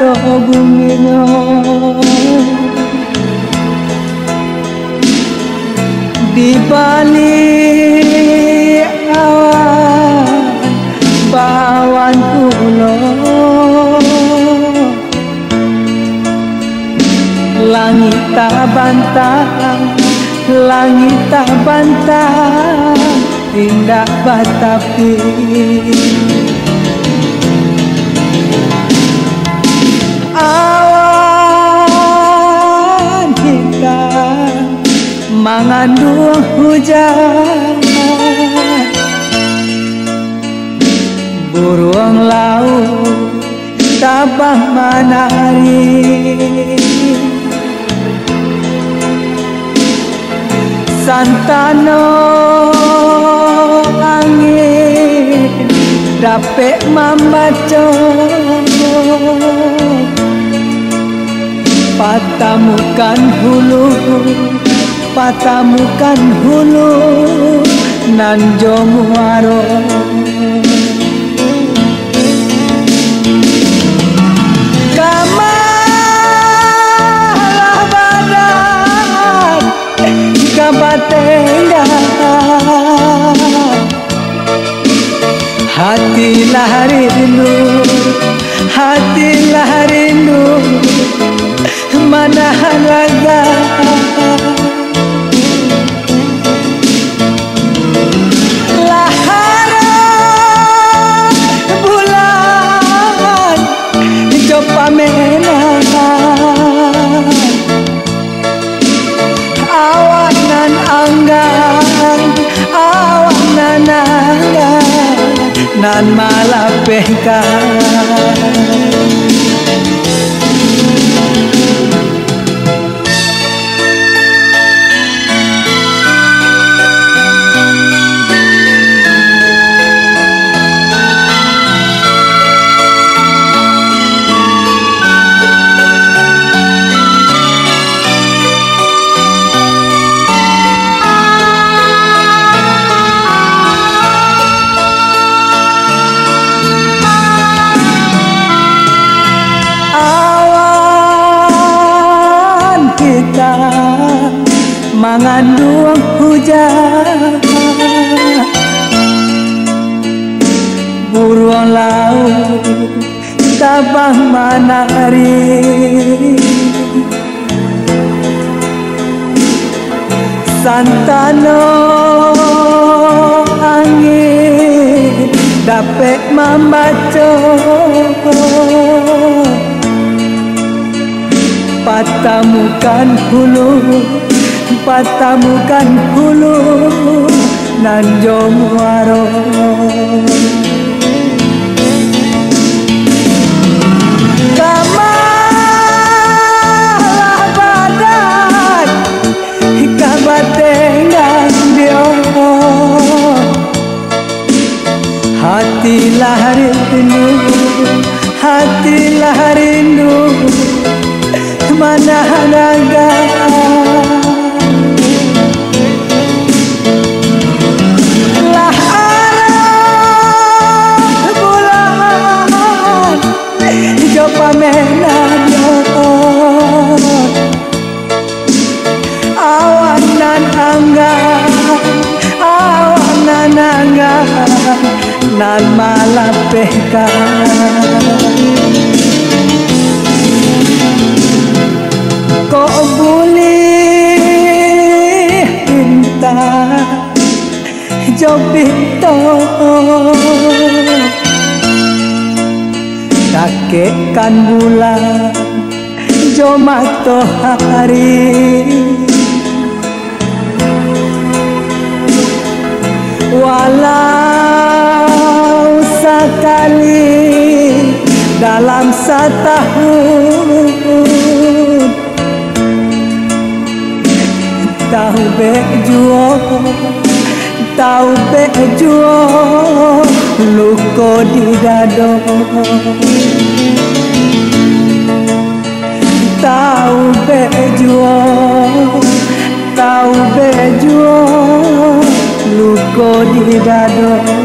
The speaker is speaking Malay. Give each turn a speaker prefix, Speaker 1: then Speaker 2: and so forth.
Speaker 1: to gumingo di balik awan bawan kulo langit tak bantah, langit tak bantah, tindak batapi awan hitam mengandung hujan, burung laut tabah menari, santano angin dapat membaca patamukan hulu, patamukan hulu nan jomuaro kamalah badan kabatenga hatilah rindu, hatilah rindu mana raga laharan bulan coba menang awanan anggan, awanan anggan nan malapehkan mengandung hujan, burung laut tabah menari, santano angin dapat membaca patamukan hulu, patamukan hulu nan jomuaro kamalah badan kabatengan dio hatilah rindu, hatilah rindu mana naga awanan anggan, awanan anggan nan malapehkan kok boleh minta jobito kakekkan bulan jo matahari walau sekali dalam setahun tahu bejuo, tahu bejuo luko di dado tahu bejuo, tahu bejuo luko di dado